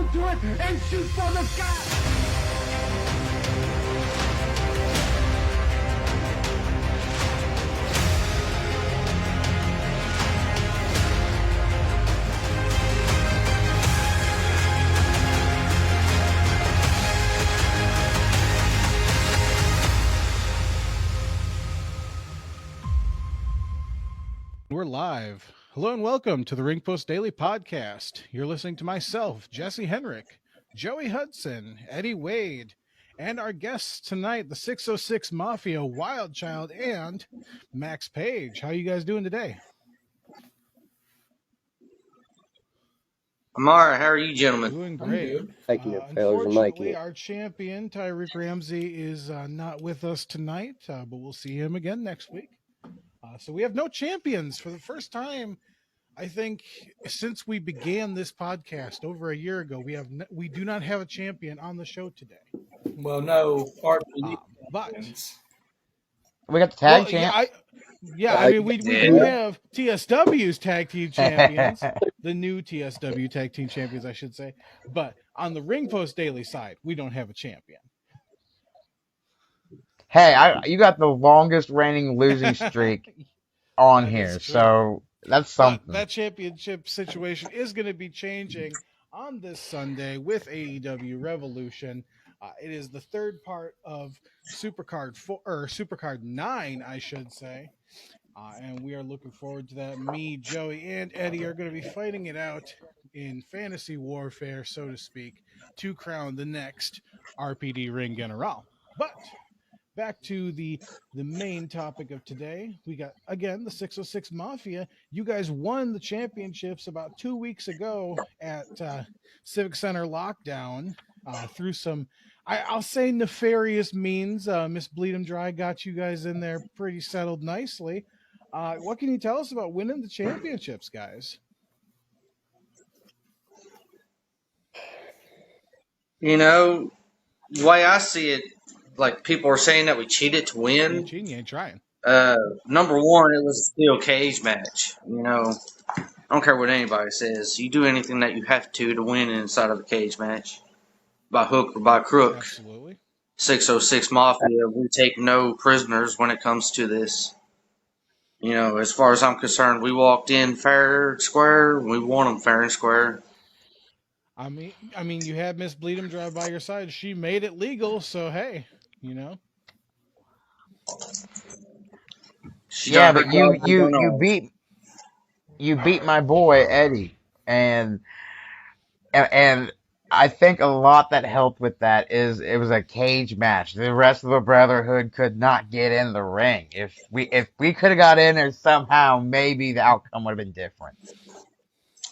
down to it and shoot for the sky. We're live. Hello and welcome to the Ring Post Daily Podcast. You're listening to myself, Jesse Henrik, Joey Hudson, Eddie Wade, and our guests tonight, the 606 Mafia, Wild Child, and Max Page. How are you guys doing today? I'm all right. How are you, gentlemen? Doing great. Taking it, fellas, and making Unfortunately, it. our champion, Tyreek Ramsey, is not with us tonight, but we'll see him again next week. So we have no champions for the first time, I think, since we began this podcast over a year ago. We do not have a champion on the show today. Well, no, RPD But champions. We got the tag well, champ. I mean, we Yeah. do have TSW's tag team champions, the new TSW tag team champions, I should say. But on the Ring Post Daily side, we don't have a champion. Hey, you got the longest reigning losing streak on That here, is true. so that's But something. that championship situation is going to be changing on this Sunday with AEW Revolution. It is the third part of Supercard 4 or Supercard 9, I should say. And we are looking forward to that. Me, Joey, and Eddie are going to be fighting it out in fantasy warfare, so to speak, to crown the next RPD Ring General. But back to the main topic of today. We got, again, the 606 Mafia. You guys won the championships about 2 weeks ago at Civic Center Lockdown through some, I'll say, nefarious means. Miss Bleed 'em Dry got you guys in there pretty settled nicely. What can you tell us about winning the championships, guys? You know, the way I see it, like people are saying that we cheated to You win. cheating, you ain't trying. Number one, it was a steel cage match. You know, I don't care what anybody says. You do anything that you have to win inside of a cage match, by hook or by crook. Absolutely. 606 Mafia, we take no prisoners when it comes to this. You know, as far as I'm concerned, we walked in fair and square. We won them fair and square. I mean, you had Miss Bleed 'em Dry by your side. She made it legal, so hey, you know. She Yeah, done her but job, we done ours. you beat my boy Eddie, and I think a lot that helped with that is it was a cage match. The rest of the Brotherhood could not get in the ring. If we could have got in there somehow, maybe the outcome would have been different.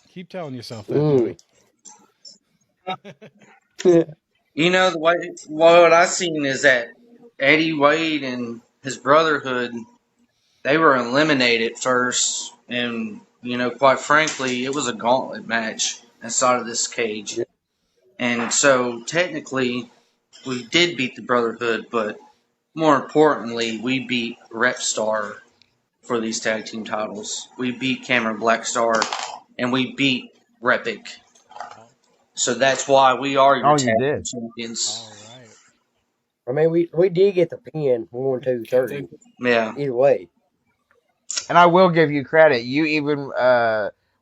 Keep telling yourself that, Joey. You know, the way what I seen is that Eddie Wade and his Brotherhood, they were eliminated first, and you know, quite frankly, it was a gauntlet match inside of this cage. And so technically, we did beat the Brotherhood, but more importantly, we beat Repstar for these tag team titles. We beat Cameron Blackstar, and we beat Repic. So that's why we are your Oh, you tag team did. champions. All right. I mean, we did get the pin 1, 2, 3. Yeah. Either way. And I will give you credit. You even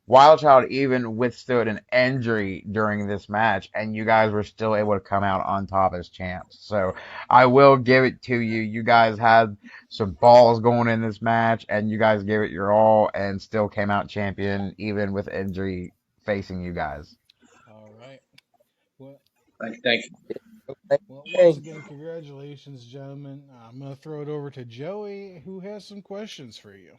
Wild Child even withstood an injury during this match, and you guys were still able to come out on top as champs. So I will give it to you. You guys had some balls going in this match, and you guys gave it your all, and still came out champion, even with injury facing you guys. All right. Well, Thank you. once again, congratulations, gentlemen. I'm going to throw it over to Joey, who has some questions for you.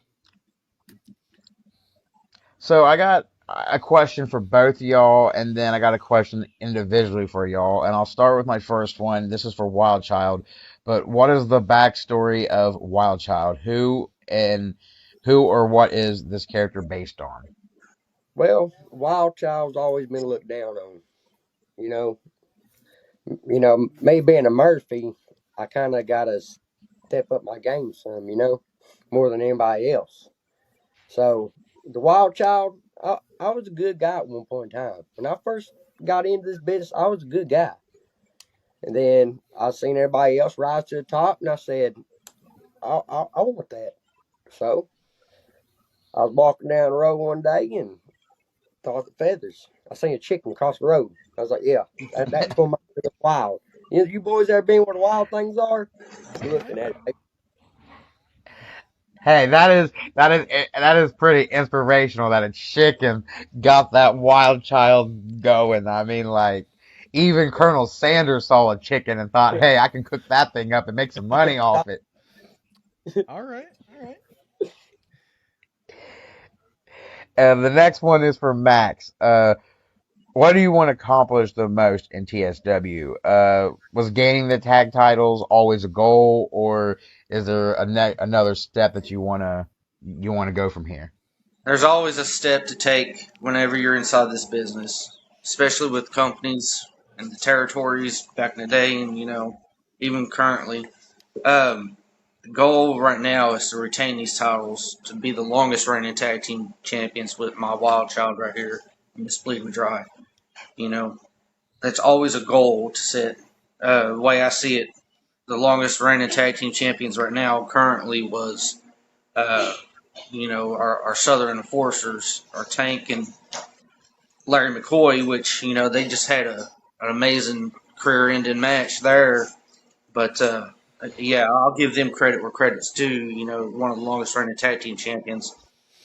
So I got a question for both of y'all, and then I got a question individually for y'all. And I'll start with my first one. This is for Wild Child. But what is the backstory of Wild Child? Who or what is this character based on? Well, Wild Child's always been looked down on. You know, me being a Murphy, I kind of got to step up my game some, more than anybody else. So, the Wild Child, I was a good guy at one point in time. When I first got into this business, I was a good guy. And then I seen everybody else rise to the top, and I said, I want that. So I was walking down the road one day and thought the feathers. I seen a chicken across the road. I was like, yeah, that's what makes it wild. You boys ever been where the wild things are? All You're right. looking at it. Hey, that is pretty inspirational that a chicken got that wild child going. I mean, like, even Colonel Sanders saw a chicken and thought, "Hey, I can cook that thing up and make some money off it." All right. And the next one is for Max. What do you want to accomplish the most in TSW? Was gaining the tag titles always a goal, or is there another step that you wanna go from here? There's always a step to take whenever you're inside this business, especially with companies and the territories back in the day, and even currently. The goal right now is to retain these titles to be the longest reigning tag team champions with my wild child right here, Miss Bleeding Dry. You know, that's always a goal to set. The way I see it, the longest reigning tag team champions right now currently was, uh, our Southern Enforcers, our Tank and Larry McCoy, which they just had an amazing career-ending match there. But yeah, I'll give them credit where credit's due. One of the longest reigning tag team champions.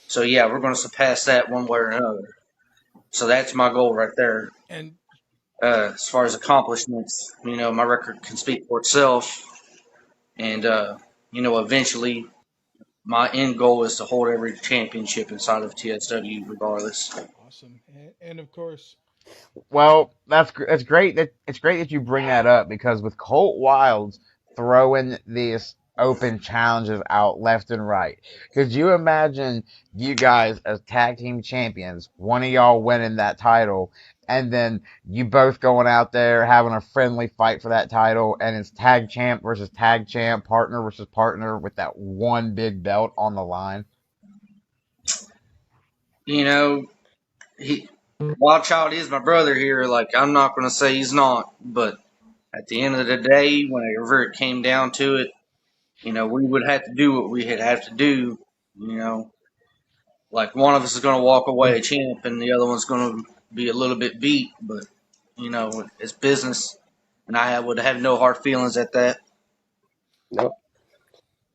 So yeah, we're going to surpass that one way or another. So that's my goal right there. And As far as accomplishments, my record can speak for itself, and eventually my end goal is to hold every championship inside of TSW, regardless. awesome. And of course, Well, that's great that it's great that you bring that up because with Colt Wilds throwing these open challenges out left and right, could you imagine you guys as tag team champions, one of y'all winning that title, and then you both going out there having a friendly fight for that title, and it's tag champ versus tag champ, partner versus partner with that one big belt on the line? You know, he Wild Child is my brother here. Like I'm not going to say he's not, but at the end of the day, whenever it came down to it, we would have to do what we had have to do. You know, like one of us is going to walk away a champ, and the other one's going to be a little bit beat. But it's business, and I would have no hard feelings at that. No,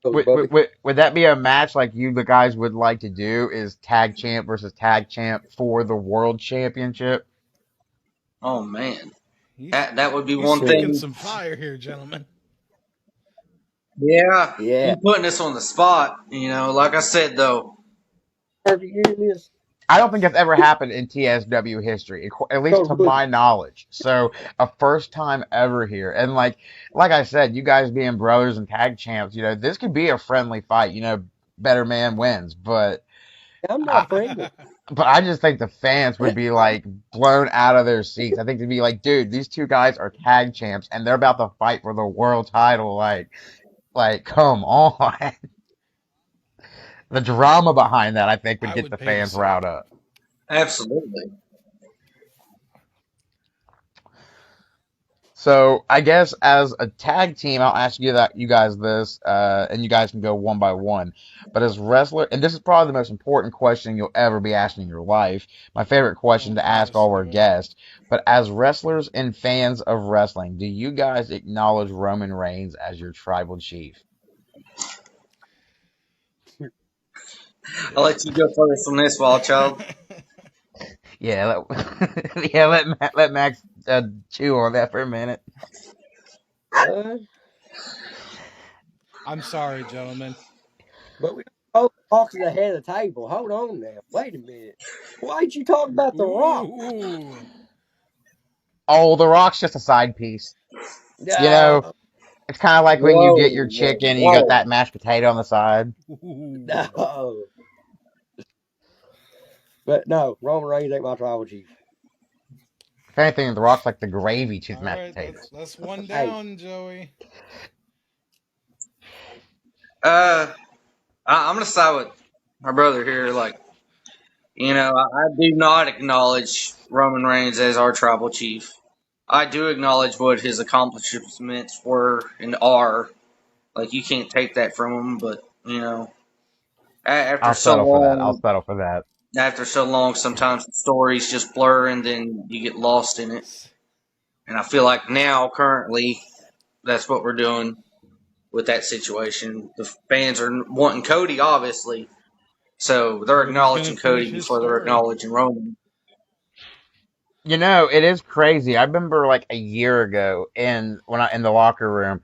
Coach Would, Bubby. would, would would that be a match like you the guys would like to do? Is tag champ versus tag champ for the world championship? Oh man, he's that would be he's one Yeah, spitting thing. some fire here, gentlemen. Yeah, yeah. you putting us on the spot. Like I said though. Are you hearing this? I don't think that's ever happened in TSW history, at least Coach to Bubby. my knowledge. So a first time ever here, and like I said, you guys being brothers and tag champs, this could be a friendly fight. Better man wins, but. I'm I, not friendly. But I just think the fans would be like blown out of their seats. I think they'd be like, dude, these two guys are tag champs and they're about to fight for the world title. Like, come on. The drama behind that, I think, would I get would the pay to fans see it. riled up. Absolutely. So I guess as a tag team, I'll ask you guys this, and you guys can go one by one. But as wrestler, and this is probably the most important question you'll ever be asked in your life. My favorite Oh question to ask goodness, all our okay. guests. But as wrestlers and fans of wrestling, do you guys acknowledge Roman Reigns as your tribal chief? I'll let you go first on this, Wild Child. Yeah, yeah. Let Max chew on that for a minute. Uh, I'm sorry, gentlemen. but we both talk to the head of the table. Hold on now. Wait a minute. Why'd you talk about The Rock? Ooh. Oh, The Rock's just a side piece. You know, No, it's kind of like when you Whoa, get your whoa, chicken and you got that whoa. mashed potato on the side. Ooh. no. But no, Roman Reigns ain't my tribal chief. If anything, The Rock's like the gravy to the All mashed right, that's potatoes. that's one Hey, down, Joey. Uh, I'm gonna side with my brother here. Like, I do not acknowledge Roman Reigns as our tribal chief. I do acknowledge what his accomplishments were and are. Like, you can't take that from him, but, after I'll so settle for that. I'll long, settle for that. sometimes the stories just blur and then you get lost in it. And I feel like now, currently, that's what we're doing with that situation. The fans are wanting Cody, obviously, so they're Cody's gonna acknowledging finish Cody his before they're story. acknowledging Roman. It is crazy. I remember like a year ago in the locker room,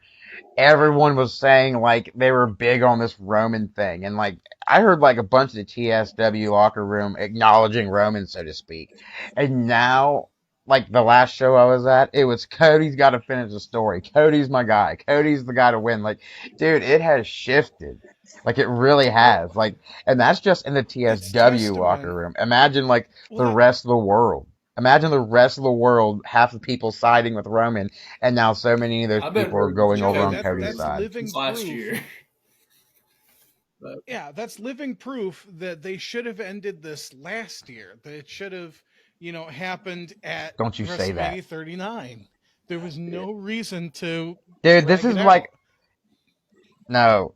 everyone was saying like they were big on this Roman thing. And like I heard like a bunch of the TSW locker room acknowledging Roman, so to speak. And now, like the last show I was at, it was Cody's got to finish the story. Cody's my guy. Cody's the guy to win. Like, dude, it has shifted. Like it really Well, has. Like, and that's just in the it's TSW locker testament. room. Imagine like Well, the that rest of the world. Imagine the rest of the world, half the people siding with Roman, and now so many of those I've been people are rooting for going over Joey, on Cody Cody's that's for side. living since last proof. year. But Yeah, that's living proof that they should have ended this last year. That it should have, happened at Don't you say that. WrestleMania 39. There was no reason to Dude, this drag is it out. like, no.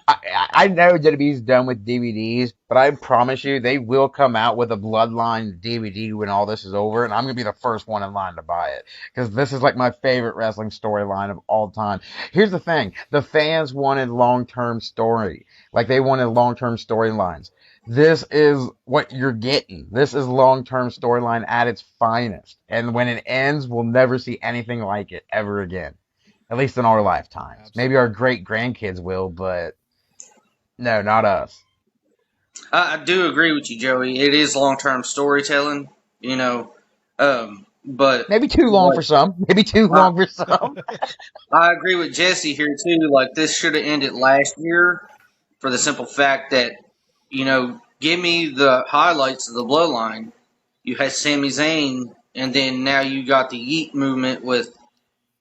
I know WWE's done with DVDs, but I promise you they will come out with a Bloodline DVD when all this is over, and I'm gonna be the first one in line to buy it because this is like my favorite wrestling storyline of all time. Here's the thing: the fans wanted long-term story, like they wanted long-term storylines. This is what you're getting. This is long-term storyline at its finest, and when it ends, we'll never see anything like it ever again. At least in our lifetimes. Maybe our Absolutely. great grandkids will, but no, not us. I do agree with you, Joey. It is long term storytelling, but Maybe too long like for some. Maybe too I, long for some. I agree with Jesse here too. Like, this should have ended last year for the simple fact that give me the highlights of the Bloodline. You had Sami Zayn, and then now you got the Yeet movement with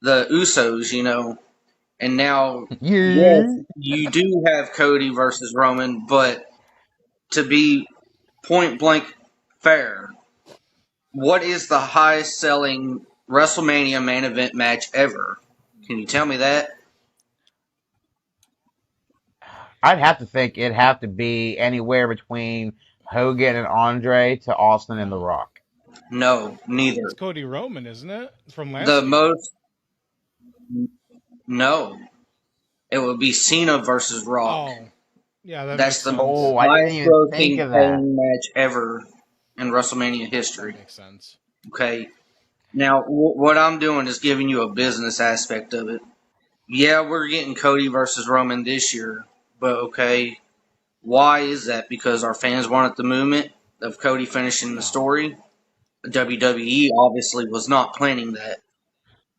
the Usos, and now, yes, Yeah. you do have Cody versus Roman, but to be point blank fair, what is the highest selling WrestleMania main event match ever? Can you tell me that? I'd have to think it'd have to be anywhere between Hogan and Andre to Austin and The No, Rock. No, it's neither. Cody Roman, isn't it? From The last year. most, no, it would be Cena versus Rock. Oh, yeah, that That's makes the sense. Oh, I didn't highest even think grossing of that. paying match ever in WrestleMania That history. makes sense. Okay. Now, what I'm doing is giving you a business aspect of it. Yeah, we're getting Cody versus Roman this year, but okay, why is that? Because our fans wanted the movement of Cody finishing the No. story. WWE obviously was not planning that.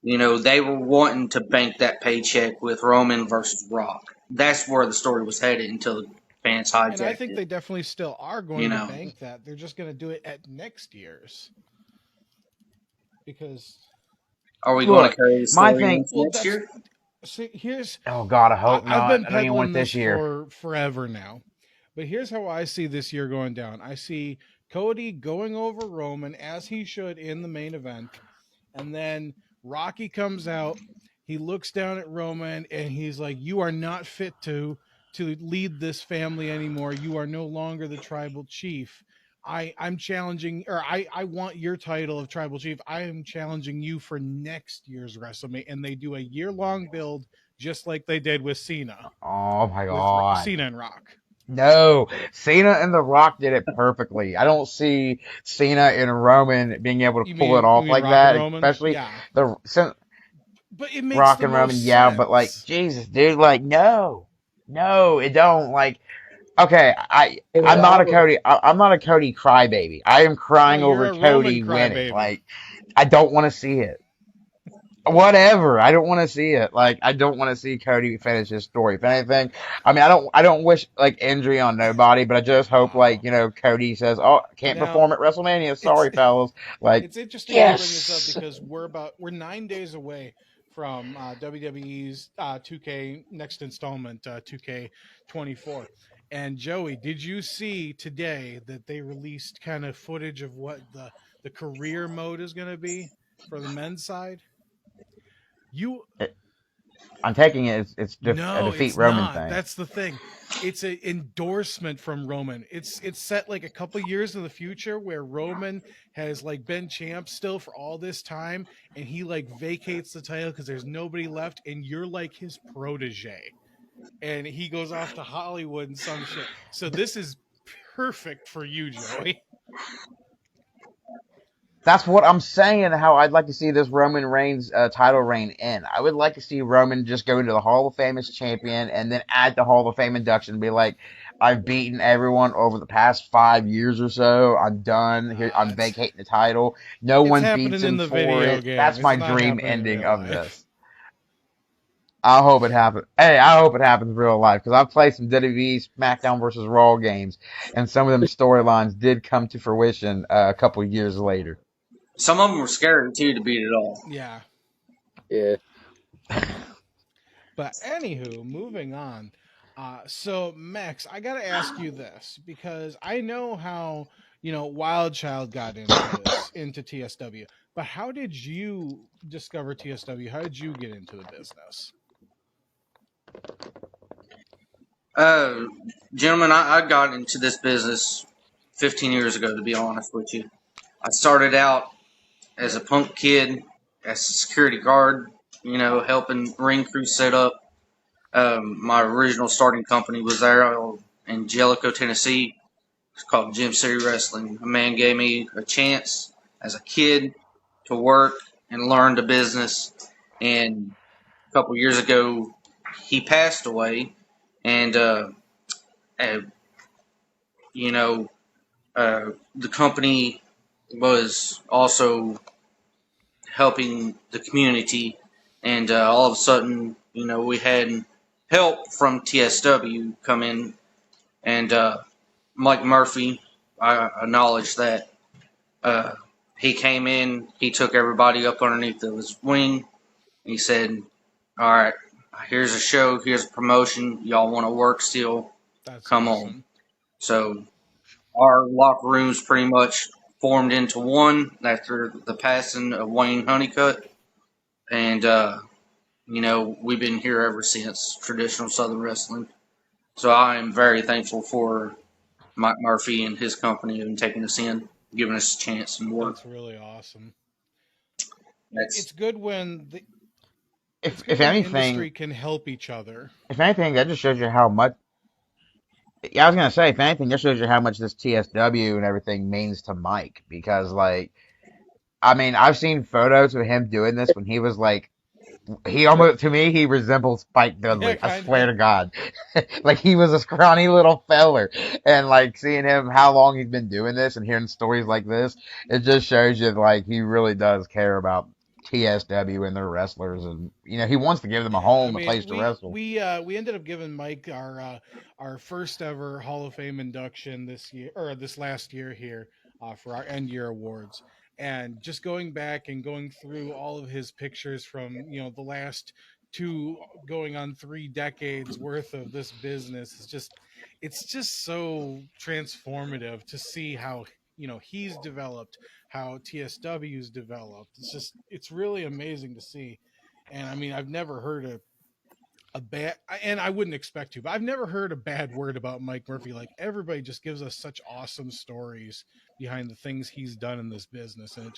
They were wanting to bank that paycheck with Roman versus Rock. That's where the story was headed until the fans And I hijacked think it. they definitely still are You going to know, bank that. They're just going to do it at next year's because, are we going to Look, carry the my story thing. into well, next that's year? see. Here's Oh God, I hope I've not. been I don't even want peddling it this this year. for forever now, but here's how I see this year going down. I see Cody going over Roman as he should in the main event, and then Rocky comes out. He looks down at Roman and he's like, "You are not fit to lead this family anymore. You are no longer the tribal chief. I'm challenging, or I want your title of tribal chief. I am challenging you for next year's WrestleMania." And they do a year long build, just like they did with Cena, Oh my with God. Cena and Rock. No, Cena and The Rock did it perfectly. I don't see Cena and Roman being able to pull it You off mean like Rock and that, Roman? especially Yeah, but it makes Rock the and Roman, most yeah, but like sense. Jesus, dude, like no, no, it don't. Like okay, And I'm with not a all of Cody. I'm not a Cody crybaby. I am No, crying you're over a Roman Cody winning. crybaby. Like I don't want to see it. Whatever. I don't want to see it. Like I don't want to see Cody finish his story. If anything, I mean, I don't wish like injury on nobody, but I just hope like No. Cody says, "Oh, can't Now perform at WrestleMania. it's Sorry, fellas." Like it's interesting you bring this up yes. because we're 9 days away from WWE's 2K next installment, 2K24, And Joey, did you see today that they released kind of footage of what the career mode is going to be for the men's side? You It, I'm taking it. It's a No, defeat it's Roman not. thing. That's the thing. It's an endorsement from Roman. It's set like a couple years in the future where Roman has like been champ still for all this time, and he like vacates the title because there's nobody left, and you're like his protege, and he goes off to Hollywood and some shit. So this is perfect for you, Joey. That's what I'm saying. How I'd like to see this Roman Reigns title reign end. I would like to see Roman just go into the Hall of Fame as champion, and then at the Hall of Fame induction, be like, "I've beaten everyone over the past 5 years or so. I'm done. Here, I'm It's vacating the title. No it's one beats happening in him the for video it." game. That's It's my not dream happening in ending real of life. this. I hope it happens. Hey, I hope it happens in real life because I've played some WWE SmackDown versus Raw games, and some of them storylines did come to fruition a couple years later. Some of them were scary too to beat it all. Yeah. Yeah. But anywho, moving on. So Max, I gotta ask you this because I know how Wild Child got into into TSW. But how did you discover TSW? How did you get into the business? Uh, Gentlemen, I got into this business 15 years ago, to be honest with you. I started out as a punk kid, as a security guard, helping ring crew set up. My original starting company was there in Jellicoe, Tennessee. It's called Gym City Wrestling. A man gave me a chance as a kid to work and learn the business. And a couple years ago, he passed away. And, uh, you know, the company was also helping the community. And all of a sudden, we had help from TSW come in. And Mike Murphy, I acknowledge that. Uh, he came in, he took everybody up underneath his wing. He said, "All right, here's a show, here's a promotion. Y'all want to work still? That's Come on." awesome. So our locker rooms pretty much formed into one after the passing of Wayne Honeycutt, and we've been here ever since. Traditional Southern wrestling. So I am very thankful for Mike Murphy and his company and taking us in, giving us a chance and work. That's really awesome. That's It's good when it's good If when the industry anything, can help each other. that just shows you how much. Yeah, I was gonna say, if anything, that shows you how much this TSW and everything means to Mike. Because, like, I mean, I've seen photos of him doing this when he was like, he almost, to me, he resembles Spike Yeah, Dudley. I kind swear of. to God, like he was a scrawny little feller, and like seeing him how long he's been doing this and hearing stories like this, it just shows you like he really does care about TSW and their wrestlers, and he wants to give them a Yeah, I home, a mean, place to wrestle. we ended up giving Mike our first ever Hall of Fame induction this year or this last year here for our end year awards, and just going back and going through all of his pictures from the last two going on 3 decades worth of this business is just it's just so transformative to see how he's developed, how TSW's developed. It's really amazing to see. And I mean, I've never heard a bad, and I wouldn't expect to, but I've never heard a bad word about Mike Murphy. Like everybody just gives us such awesome stories behind the things he's done in this business, and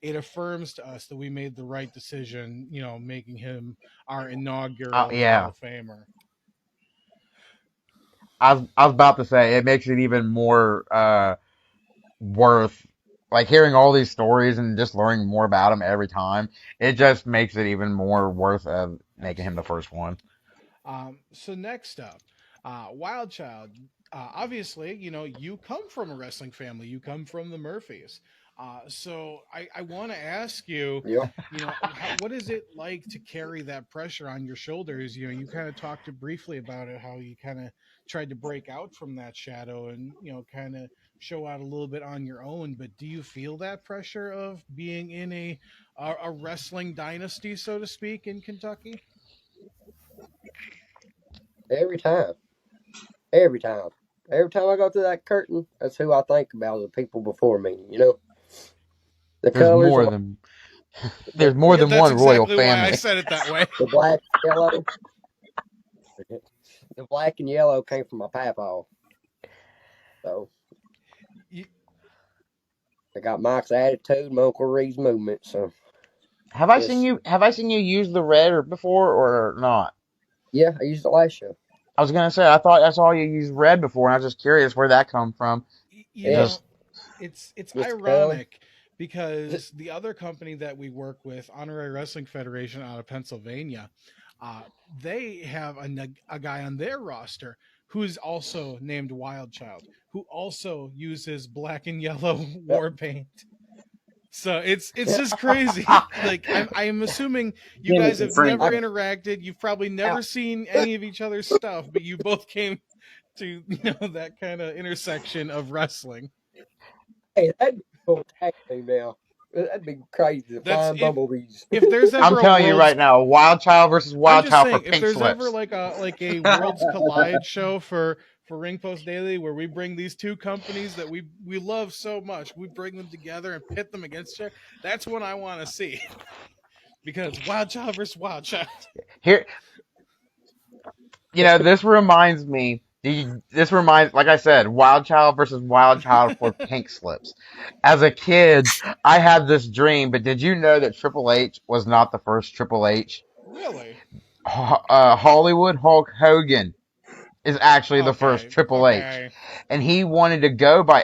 it affirms to us that we made the right decision, making him our inaugural Hall Yeah, of Famer. I was about to say it makes it even more worth like hearing all these stories and just learning more about him every time. It just makes it even more worth making him the Absolutely. first one. So next up, Wild Child. Obviously, you come from a wrestling family. You come from the Murphys. So I want to ask you, Yeah. what is it like to carry that pressure on your shoulders? You kind of talked briefly about it, how you kind of tried to break out from that shadow and kind of show out a little bit on your own. But do you feel that pressure of being in a wrestling dynasty, so to speak, in Kentucky? Every time. every time. Every time I go through that curtain, that's who I think about, the people before me. The There's colors more of than the there's more Yeah, than that's one royal exactly why I family. said it that way. the black, yellow. The black and yellow came from my papa. So You, I got Mike's attitude, my Uncle Reed's movement. So it's Have I seen you use the red or before or not? yeah, I used it last show. I was gonna say I thought I saw you use red before, and I was just curious where that come from. you Yeah, know, Just it's just a color. ironic because the other company that we work with, Honorary Wrestling Federation out of Pennsylvania, uh, they have a guy on their roster who's also named Wild Child, who also uses black and yellow Yep. war paint. So it's just crazy. Like I'm assuming you guys Timothy have never I, Freeman. interacted. You've probably I, never seen any of each other's stuff, but you both came to that kind of intersection of wrestling. hey, that'd be a cool tag team now. That'd be crazy. The That's Flying Bumblebees. if there's I'm ever a telling you world's right now, Wild Child versus I'm Wild just Child for saying if pink there's ever slips. like a worlds collide show for Ring Post Daily where we bring these two companies that we love so much, we bring them together and pit them against each other. That's what I want to see because Wild Child versus Wild Child. Here, this reminds me. This reminds, like I said, Wild Child versus Wild Child for pink slips. As a kid, I had this dream, but did you know that Triple H was not the first Triple H? Really? Hollywood Hulk Hogan is actually the first Okay. Triple H, Okay. and he wanted to go by,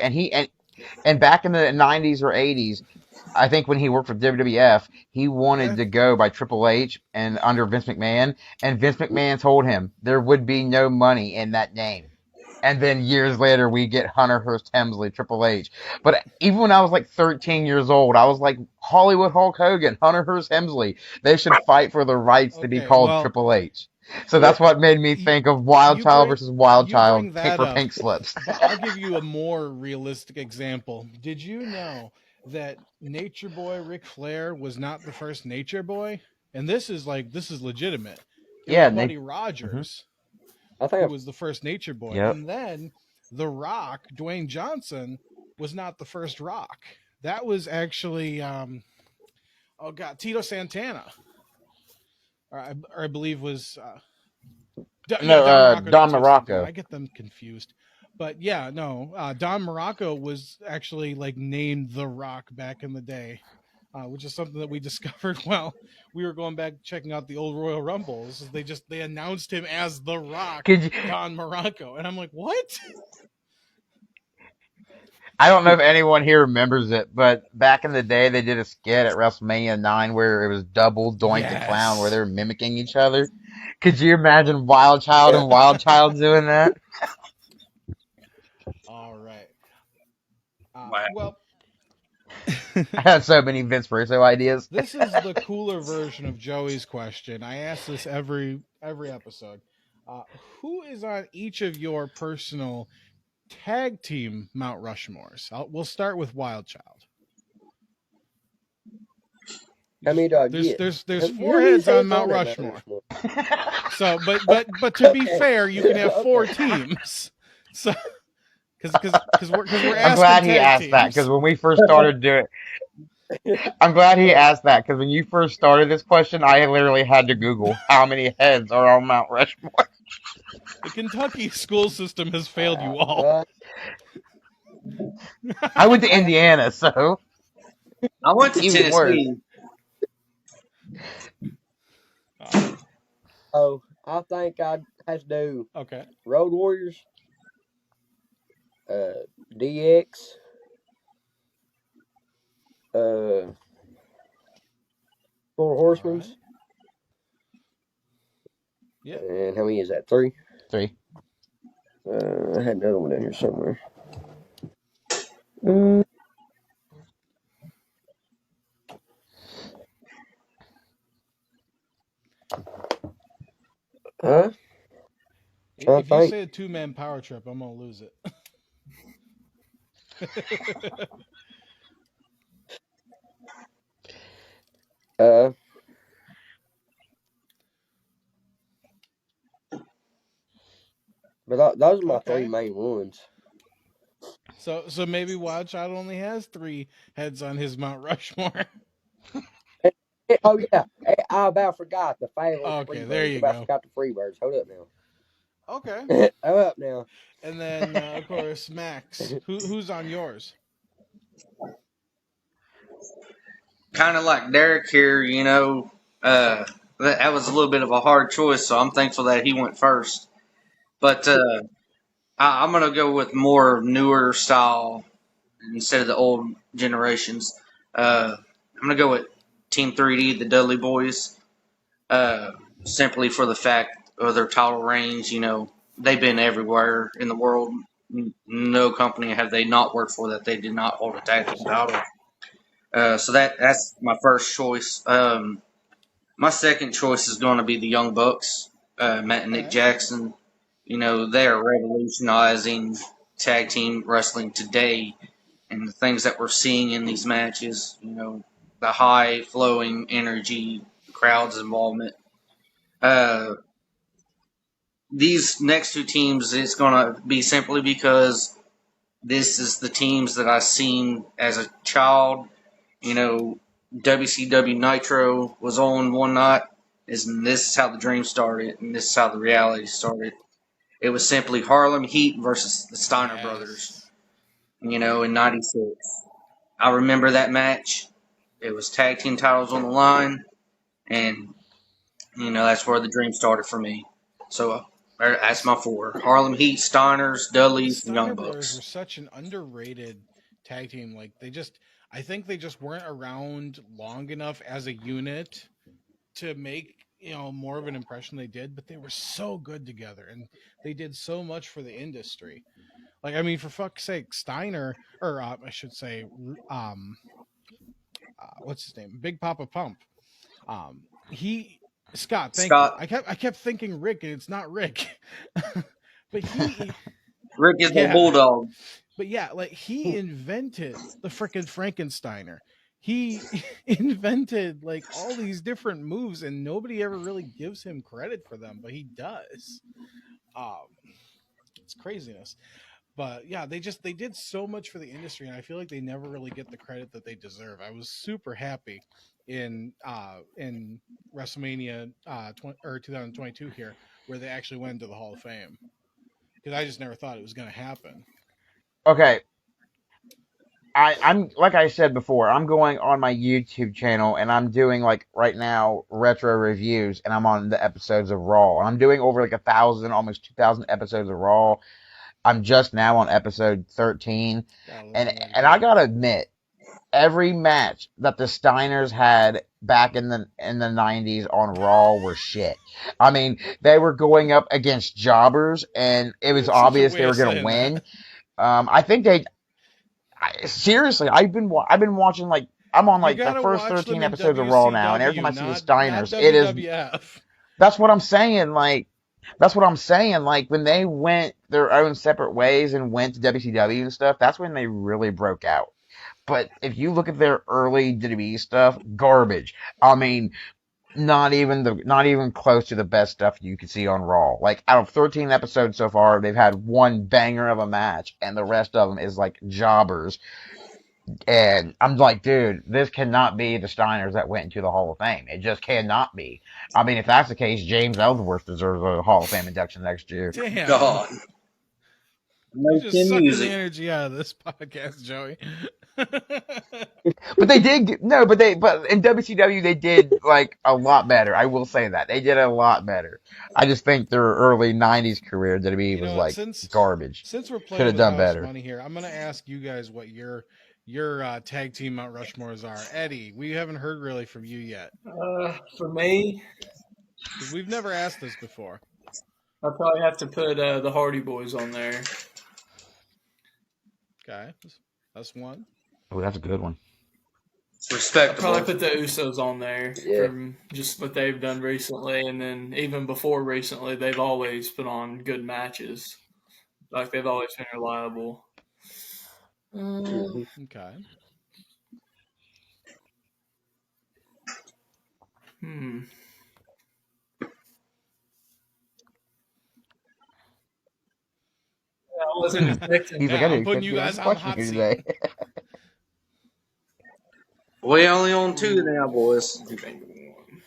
and back in the 90s or 80s, I think when he worked for WWF, he wanted That to go by Triple H and under Vince McMahon, and Vince McMahon told him there would be no money in that name. And then years later, we get Hunter Hearst Helmsley, Triple H. But even when I was like 13 years old, I was like, Hollywood Hulk Hogan, Hunter Hearst Helmsley, they should fight for the rights to be okay. called Well, Triple H. So that's what made me you, think of Wild you Child bring versus Wild you Child, bring pink that for up, pink slips. but I'll give you a more realistic example. Did you know that Nature Boy Ric Flair was not the first Nature Boy? And this is legitimate. It was Yeah, and they. Buddy Hmm. Rogers I who think was the first Nature Boy. Yep. And then The Rock, Dwayne Johnson, was not the first Rock. That was actually oh god, Tito Santana. Or I believe was yeah, No, Don Morocco, not Don Tito Santana. Morocco. I get them confused. But yeah, no, Don Morocco was actually like named The Rock back in the day, which is something that we discovered while we were going back checking out the old Royal Rumbles. They announced him as The Rock, Could you, Don Morocco, and I'm like, what? I don't know if anyone here remembers it, but back in the day, they did a skit at WrestleMania 9 where it was double Doink the Clown, where they Yes. were mimicking each other. Could you imagine Wild Child yeah. and Wild Child doing that? All right. Wow. Well, I had so many Vince Russo ideas. this is the cooler version of Joey's question. I ask this every episode. Uh, who is on each of your personal tag team Mount Rushmores? We'll start with Wild Child. How many do I There's get? there's How there's four many heads on heads on Mount that Mount Rushmore. Rushmore? So, but to be Okay. fair, you can have four Okay. teams. So, because we're I'm asking glad he tag asked that because teams. when we first started doing, I'm glad he So asked that because when you first started this question, I literally had to Google how many heads are on Mount Rushmore. The Kentucky school system has failed you all. well, I went to I Indiana, so I went to even worse. Tennessee. Uh, oh I think I'd have to do okay. Road Warriors, DX, uh, Four All right. Horsemen's, Yep. and how many is that? Three. Three. I had another one down here somewhere. Uh, huh? Trying to If you think. say a two-man power trip, I'm gonna lose it. Uh, But those are my three Okay. main ones. So maybe Wild Child only has three heads on his Mount Rushmore. And, oh yeah, I about forgot the fabulous Okay, there Freebirds. you About go. forgot the Freebirds. Hold up Okay. now. Hold up now. And then of course Max. Who's on yours? Kind of like Derek here, that was a little bit of a hard choice, so I'm thankful that he went first. But I'm going to go with more newer style instead of the old generations. I'm going to go with Team 3D, the Dudley Boys, uh, simply for the fact of their title reigns. They've been everywhere in the world. No company have they not worked for that they did not hold a tag team title. So that's my first choice. My second choice is going to be the Young Bucks, Matt and Nick Okay. Jackson. They are revolutionizing tag team wrestling today, and the things that we're seeing in these matches. The high flowing energy, the crowd's involvement. Uh, these next two teams, it's going to be simply because this is the teams that I've seen as a child. WCW Nitro was on one night. And this is how the dream started, and this is how the reality started. It was simply Harlem Heat versus the Steiner brothers, Yes. in '96. I remember that match. It was tag team titles on the line, and that's where the dream started for me. So that's my four: Harlem Heat, Steiners, The Dudleys, and Steiner Young brothers were Bucks. such an underrated tag team. Like I think they just weren't around long enough as a unit to make more of an impression they did. But they were so good together, and they did so much for the industry. Like I mean, for fuck's sake, Steiner, or I should say, what's his name, Big Papa Pump. He Scott, thank you. Scott, I kept thinking Rick, and it's not Rick, but Rick is a yeah. bulldog. But yeah, like he invented the frickin' Frankensteiner. He invented like all these different moves, and nobody ever really gives him credit for them, but he does. Um, it's craziness. But yeah, they did so much for the industry, and I feel like they never really get the credit that they deserve. I was super happy in WrestleMania 2022 here, where they actually went into the Hall of Fame, because I just never thought it was going to happen. Okay, I'm like I said before, I'm going on my YouTube channel and I'm doing like right now retro reviews and I'm on the episodes of Raw. I'm doing over like 1,000, almost 2,000 episodes of Raw. I'm just now on episode 13, Gotta love and that and I guy. gotta admit, every match that the Steiners had back in the 90s on Raw were shit. I mean, they were going up against jobbers, and it was That's such a obvious way they were of gonna saying win. that. I think seriously, I've been watching like I'm on You like the gotta first watch them 13 in episodes of Raw now, and every time WCW, I see the not Steiners, it is WWF. that's what I'm saying. Like that's what I'm saying. Like when they went their own separate ways and went to WCW and stuff, that's when they really broke out. But if you look at their early WWE stuff, garbage. I mean, not even close to the best stuff you could see on Raw. Like out of 13 episodes so far, they've had one banger of a match, and the rest of them is like jobbers. And I'm like, dude, this cannot be the Steiners that went into the Hall of Fame. It just cannot be. I mean, if that's the case, James Ellsworth deserves a Hall of Fame induction next year. Damn. God, You're no just chin sucking the music. energy out of this podcast, Joey. But they did no, but in WCW they did like a lot better. I will say that they did a lot better. I just think their early '90s career WWE You was know what? like Since garbage. since we're Could playing have with done house better. money here, I'm gonna ask you guys what your tag team Mount Rushmores are. Eddie, we haven't heard really from you yet For me, because we've never asked this before. I probably have to put the Hardy Boys on there. Okay, that's one. Oh, that's a good one. I probably Respectable. put the Usos on there Yeah. from just what they've done recently, and then even before recently, they've always put on good matches. Like they've always been reliable. Uh, Hmm. Okay. hmm. wasn't expecting He's like, I Yeah, I'm didn't putting expect you you to ask guys a on the question hot here seat. today. We only on two Ooh, now, boys. let me think of one.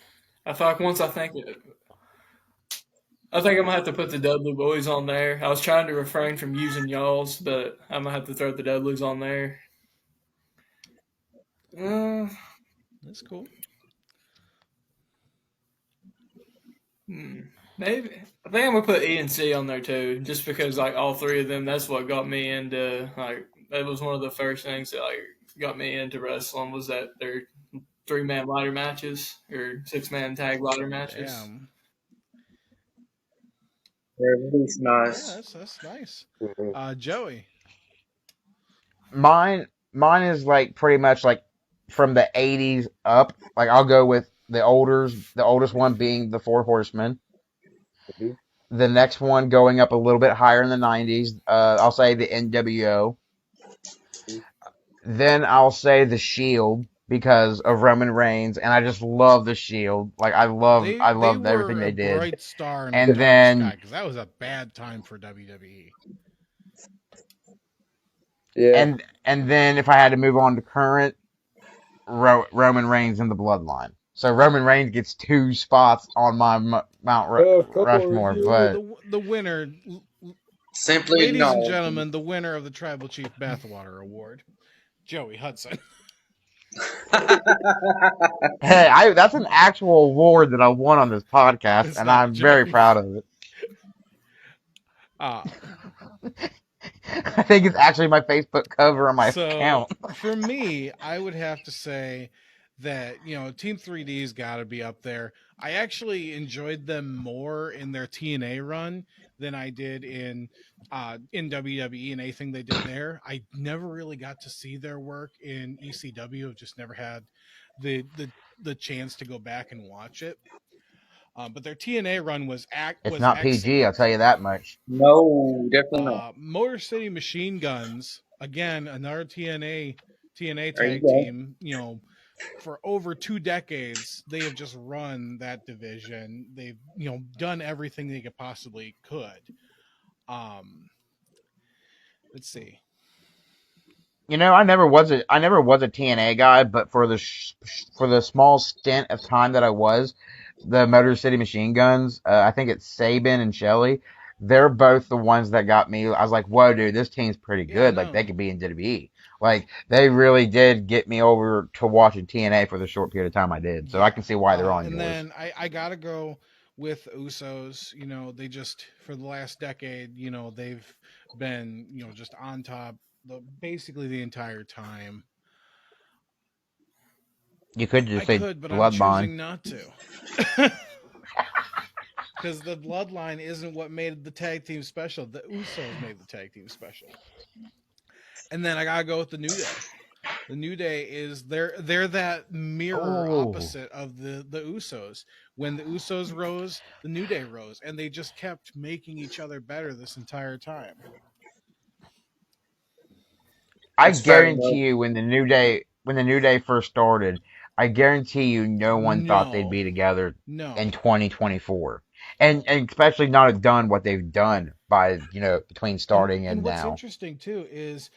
I feel like once I think I'm gonna have to put the Dudley Boys on there. I was trying to refrain from using y'all's, but I'm gonna have to throw the Dudleys on there. Uh, That's cool. hmm, maybe I think I'm gonna put E and C on there too, just because like all three of them. That's what got me into like. That was one of the first things that like got me into wrestling was that their 3-man ladder matches or 6-man tag ladder matches. Damn. Yeah, Revolutionized. that's nice. Mhm. Joey. Mine is like pretty much like from the 80s up. Like I'll go with the oldest one being the Four Horsemen. Mhm. The next one going up a little bit higher in the 90s. I'll say the NWO. Then I'll say the Shield because of Roman Reigns, and I just love the Shield. Like I They loved were everything a they did. bright star in the And dark then sky because that was a bad time for WWE. Yeah. and then if I had to move on to current, Roman Reigns and the Bloodline. So Roman Reigns gets two spots on my Mount Come on, Rushmore, yeah. but The winner, Simply ladies and acknowledged. gentlemen, the winner of the Tribal Chief Bathwater Award, Joey Hudson. hey, that's an actual award that I won on this podcast, It's and not a I'm very joke. proud of it. Uh, I think it's actually my Facebook cover on my so account. for me, I would have to say that Team 3D's got to be up there. I actually enjoyed them more in their TNA run than I did in WWE and anything they did there. I never really got to see their work in ECW. I've just never had the chance to go back and watch it. But their TNA run It's was not PG, I'll excellent. tell you that much. No, definitely not. Motor City Machine Guns, again, another TNA There you tag go. team. For over 2 decades, they have just run that division. They've done everything they could. Um, let's see. I never was a TNA guy, but for for the small stint of time that I was, the Motor City Machine Guns, I think it's Sabin and Shelley. They're both the ones that got me. I was like, whoa, dude, this team's pretty Yeah, good. Like they no. could be in WWE. Like they really did get me over to watching TNA for the short period of time I did. So I Yeah. can see why they're on And yours. then I gotta go with Usos. They just for the last decade, they've been just on top basically the entire time. You could I just say could, but I'm Bloodline. choosing not to. Because the bloodline isn't what made the tag team special. The Usos made the tag team special. And then I gotta go with the New Day. The New Day is they're that mirror Oh, opposite of the Usos. When the Usos rose, the New Day rose, and they just kept making each other better this entire time. I That's fair guarantee enough. you when the New Day first started, I guarantee you no one thought they'd No, be together in no. 2024. And especially not have done what they've done by, between starting And and what's now. interesting too is,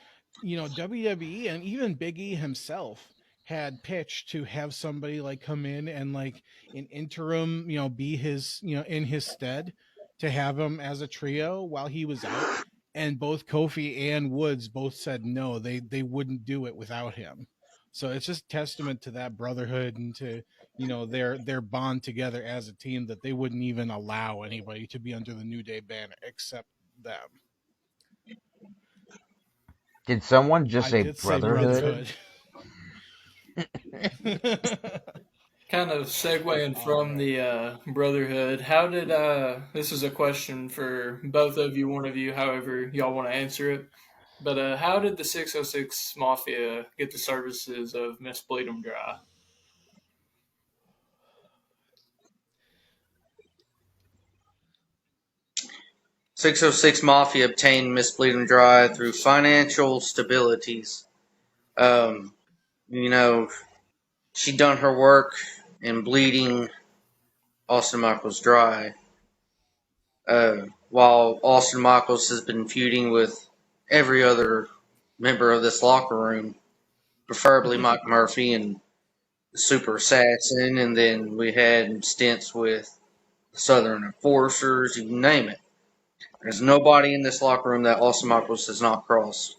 WWE and even Big E himself had pitched to have somebody like come in and like an interim, be his, in his stead to have him as a trio while he was out. And both Kofi and Woods both said no, they wouldn't do it without him. So it's just testament to that brotherhood and to their bond together as a team that they wouldn't even allow anybody to be under the New Day banner except them. Did someone just I say did say Brotherhood? Brotherhood. Kind of segueing All from right. the Brotherhood, how did this is a question for both of you, one of you, however y'all want to answer it. But how did the 606 Mafia get the services of Miss Bleed 'em Dry? 606 Mafia obtained Miss Bleeding Dry through financial stabilities. Um, you know, she done her work in bleeding Austin Michaels dry. While Austin Michaels has been feuding with every other member of this locker room, preferably Mike Murphy and Super Assassin, and then we had stints with Southern Enforcers, you name it. There's nobody in this locker room that Austin Michaels has not crossed,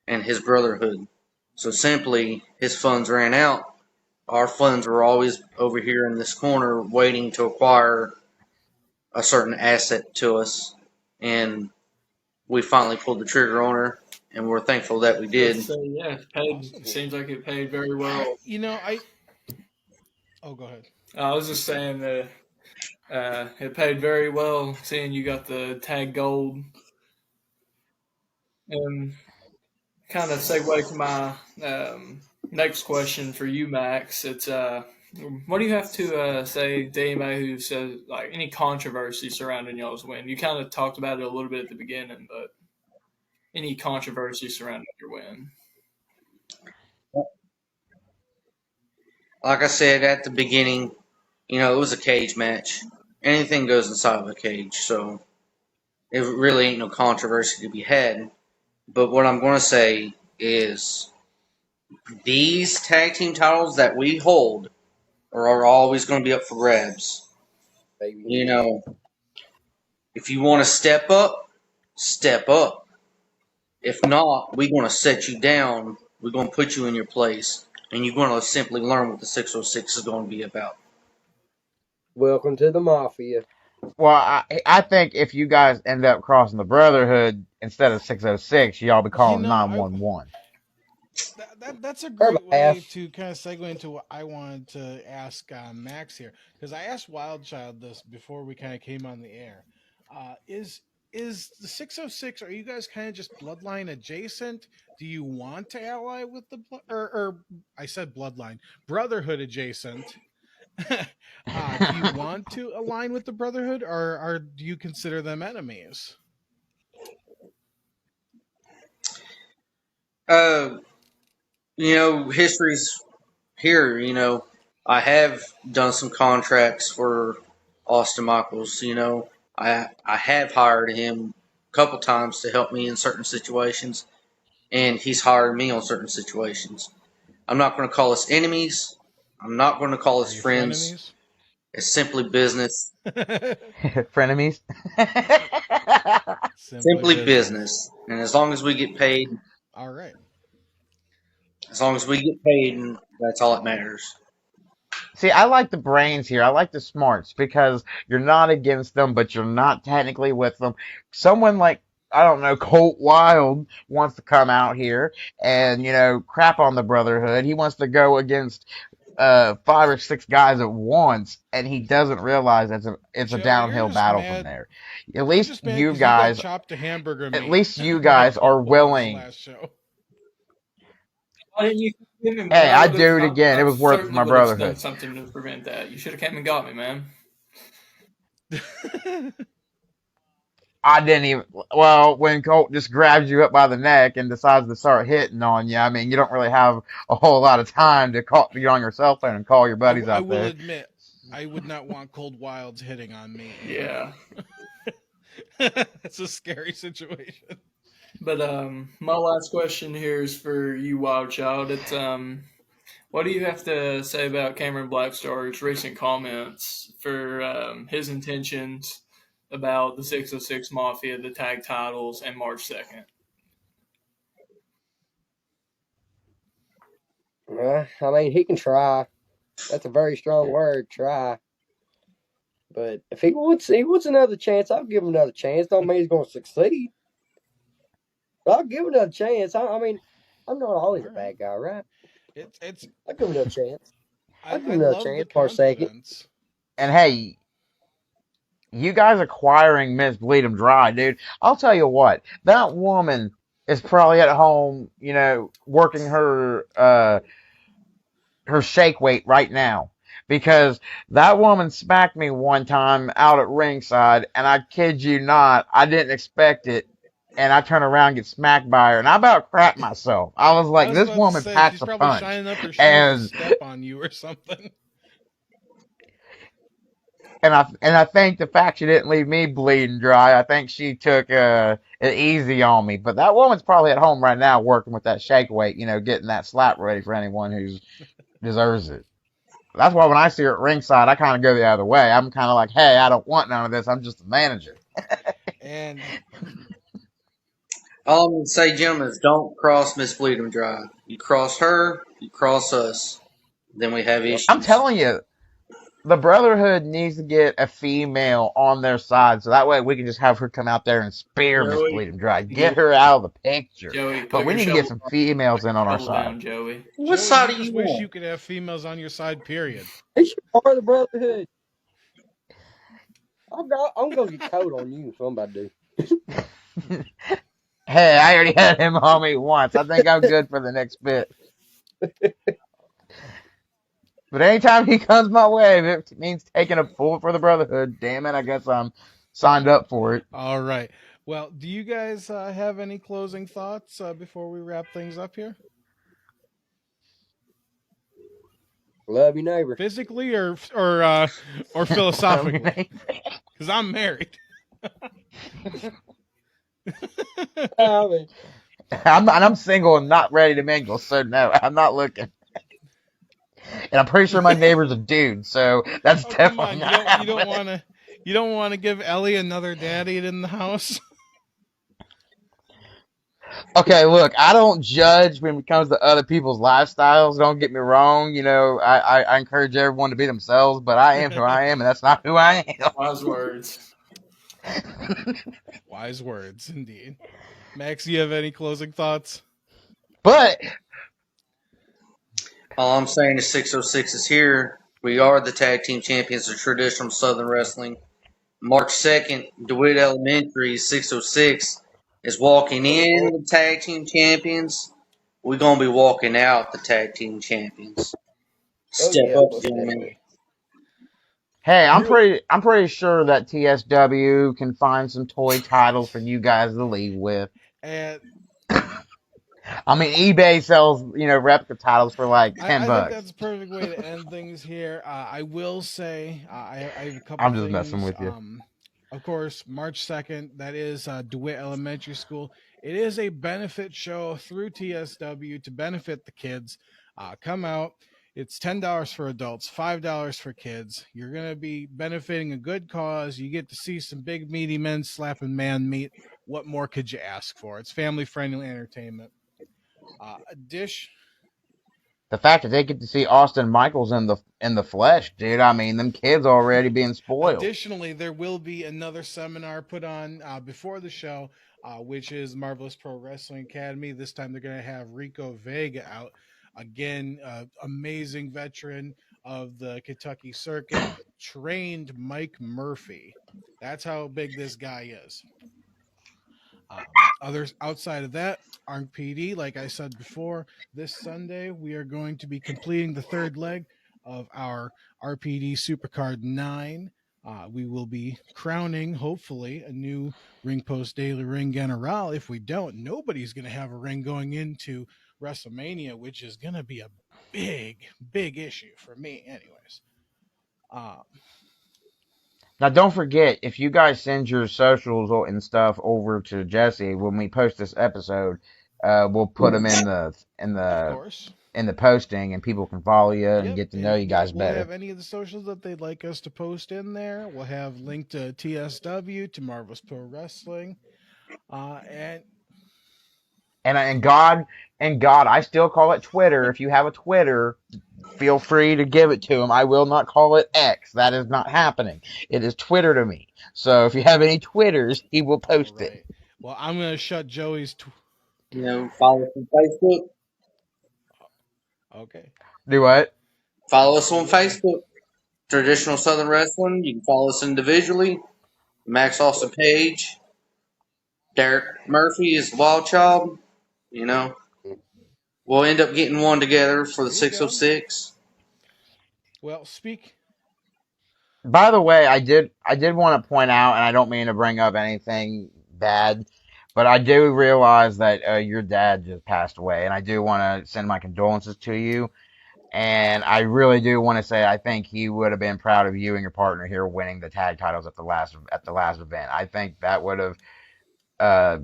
and his brotherhood. So simply, his funds ran out. Our funds were always over here in this corner waiting to acquire a certain asset to us, and we finally pulled the trigger on her, and we're thankful that we But did. so yeah, it paid. Awesome. Seems like it paid very well. I. Oh, go ahead. I was just saying that it paid very well. Seeing you got the tag gold, and kind of segue to my next question for you, Max. It's what do you have to say to anybody who says like any controversy surrounding y'all's win? You kind of talked about it a little bit at the beginning, but any controversy surrounding your win? Like I said at the beginning, it was a cage match. Anything goes inside of a cage, so it really ain't no controversy to be had. But what I'm going to say is these tag team titles that we hold are always going to be up for grabs. Baby. If you want to step up, step up. If not, we're going to set you down. We're going to put you in your place, and you're going to simply learn what the 606 is going to be about. Welcome to the Mafia. Well, I think if you guys end up crossing the Brotherhood instead of 606, y'all be You calling know, I 911. that's a Her great way behalf. to kind of segue into what I wanted to ask Max here, because I asked Wildchild this before we kind of came on the air. Is the 606? Are you guys kind of just bloodline adjacent? Do you want to ally with the or I said bloodline brotherhood adjacent? Do you want to align with the brotherhood, or do you consider them enemies? Uh, history's here. I have done some contracts for Austin Michaels. I have hired him a couple times to help me in certain situations, and he's hired me on certain situations. I'm not going to call us enemies. I'm not going to call Are us you friends. frenemies? It's simply business. Frenemies. Simply Simply business. business. And as long as we get paid, All right. that's all that matters. See, I like the brains here. I like the smarts because you're not against them, but you're not technically with them. Someone like, I don't know, Colt Wild wants to come out here and, crap on the Brotherhood. He wants to go against five or six guys at once, and he doesn't realize it's a Joe, you're downhill just battle from mad. there. You're just mad because you got chopped to hamburger At meat least you by guys Colt are Wild this willing. last show. Why didn't you give him, man? Hey, I'd do it again. It I was worth it for certainly my would have done Brotherhood. something to prevent that. You should have came and got me, man. I didn't even. Well, when Colt just grabs you up by the neck and decides to start hitting on you, I mean, you don't really have a whole lot of time to get on your cell phone and call your buddies I out will there. admit, I would not want Cold Wilds hitting on me either. Yeah. It's a scary situation. But my last question here is for you, Wild Child. It's what do you have to say about Cameron Blackstar's recent comments for his intentions about the 606 Mafia, the tag titles, and March 2nd? I mean, he can try. That's a very strong word, try. But if he wants another chance, I'll give him another chance. Don't mean he's going to succeed. But I'll give him another chance. I mean, I'm not always All a right. bad guy, right? It's I'll give him another chance. I'll give I him another love the chance for a second. confidence. And hey, you guys acquiring Miss Bleed 'em Dry, dude. I'll tell you what, that woman is probably at home, working her shake weight right now. Because that woman smacked me one time out at ringside, and I kid you not, I didn't expect it. And I turn around and get smacked by her, and I about crap myself. I was I like, was this about to woman say packs she's a probably punch. shining up her shoes to And step on you or something. and I think the fact she didn't leave me bleeding dry, I think she took it easy on me. But that woman's probably at home right now working with that shake weight, getting that slap ready for anyone who deserves it. That's why when I see her at ringside, I kind of go the other way. I'm kind of like, hey, I don't want none of this. I'm just a manager. And All I'm going to say, gentlemen, is don't cross Miss Bleeding Dry. You cross her, you cross us. Then we have Yep. I'm issues. telling you, the Brotherhood needs to get a female on their side, so that way we can just have her come out there and spear Miss Joey, Bleeding Dry, get you, her out of the picture. Joey, But put we your need to get some females in on our shovel side. down, Joey. What Joey, side you do just you wish you want? could have females on your side, period. It's part of the Brotherhood. I'm gonna get coat on you. Somebody do. Hey, I already had him on me once. I think I'm good for the next bit. But anytime he comes my way, if it means taking a bullet for the Brotherhood, damn it, I guess I'm signed up for it. All right. Well, do you guys have any closing thoughts before we wrap things up here? Love your neighbor. Physically or philosophically? I Because I'm married. I mean, I'm single and not ready to mingle, so no, I'm not looking. And I'm pretty sure my neighbor's a dude, so that's Oh, come definitely on. not happening. You don't want to give Ellie another daddy in the house? Okay, look, I don't judge when it comes to other people's lifestyles. Don't get me wrong. I encourage everyone to be themselves, but I am who I am, and that's not who I Wise words. am. Wise words, indeed. Max, you have any closing thoughts? But All I'm saying is 606 is here. We are the tag team champions of traditional Southern wrestling. March 2nd, DeWitt Elementary 606 is walking in the tag team champions. We're going to be walking out the tag team champions. oh Step yeah, up, most gentlemen. definitely. hey, I'm You pretty sure that TSW can find some toy titles for you guys to leave with. And I mean, eBay sells, replica titles for like ten I think bucks. that's a perfect way to end things here. I will say I have a couple I'm just messing things. with you. Of course, March 2nd, that is DeWitt Elementary School. It is a benefit show through TSW to benefit the kids. Come out. It's $10 for adults, $5 for kids. You're going to be benefiting a good cause. You get to see some big, meaty men slapping man meat. What more could you ask for? It's family friendly entertainment. A dish. The fact that they get to see Austin Michaels in the flesh, dude. I mean, them kids already being spoiled. Additionally, there will be another seminar put on before the show, which is Marvelous Pro Wrestling Academy. This time they're going to have Rico Vega out. Again, amazing veteran of the Kentucky circuit, trained Mike Murphy. That's how big this guy is. Others outside of that, ARC PD, like I said before, this Sunday we are going to be completing the third leg of our RPD Supercard 9. We will be crowning, hopefully, a new Ring Post Daily Ring General. If we don't, nobody's going to have a ring going into WrestleMania, which is going to be a big, big issue for me, anyways. Uh, Now, don't forget, if you guys send your socials and stuff over to Jesse when we post this episode, we'll put them of course. in the posting, and people can follow you and Yep, get to know and you guys we'll have better. any of the socials that they'd like us to post in there. We'll have link to TSW, to Marvelous Pro Wrestling, and And God, I still call it Twitter. If you have a Twitter, feel free to give it to him. I will not call it X. That is not happening. It is Twitter to me. So if you have any Twitters, he will all post it. right. Well, I'm gonna shut Joey's. Follow us on Facebook. Okay. Do what? Follow us on Facebook. Traditional Southern Wrestling. You can follow us individually. Max Austin Page. Derek Murphy is the Wild Child. You know, we'll end up getting one together for the There you go. 606. Well, speak. By the way, I did want to point out, and I don't mean to bring up anything bad, but I do realize that your dad just passed away, and I do want to send my condolences to you. And I really do want to say I think he would have been proud of you and your partner here winning the tag titles at the last event. I think that would have uh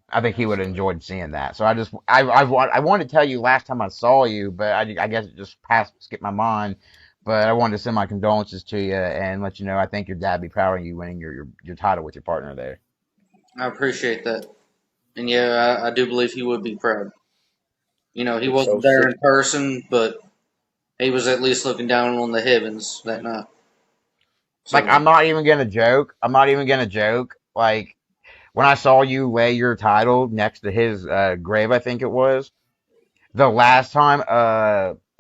I think he would have Absolutely. enjoyed seeing that. So I wanted to tell you last time I saw you, but I guess it just skipped my mind. But I wanted to send my condolences to you and let you know I think your dad would be proud of you winning your title with your partner there. I appreciate that. And yeah, I do believe he would be proud. You know, he It's so wasn't there sick. in person, but he was at least looking down on the heavens that night. Like So I'm not even gonna joke. Like when I saw you lay your title next to his grave, I think it was the last time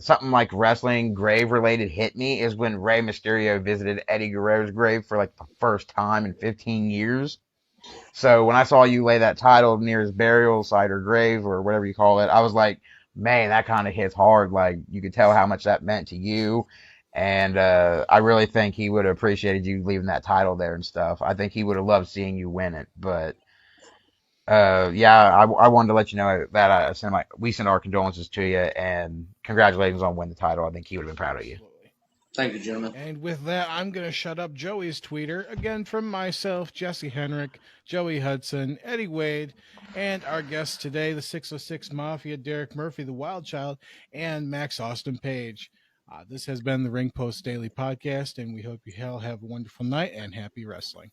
something like wrestling grave related hit me is when Rey Mysterio visited Eddie Guerrero's grave for like the first time in 15 years. So when I saw you lay that title near his burial site or grave or whatever you call it, I was like, man, that kind of hits hard. Like you could tell how much that meant to you. And I really think he would have appreciated you leaving that title there and stuff. I think he would have loved seeing you win it. But yeah, I wanted to let you know that we send our condolences to you and congratulations on winning the title. I think he would have been proud of you. Absolutely. thank you, gentlemen. And with that, I'm going to shut up Joey's tweeter. Again, from myself, Jesse Henrik, Joey Hudson, Eddie Wade, and our guests today, the 606 Mafia, Derek Murphy, the Wild Child, and Max Austin Page. This has been the Ring Post Daily Podcast, and we hope you all have a wonderful night and happy wrestling.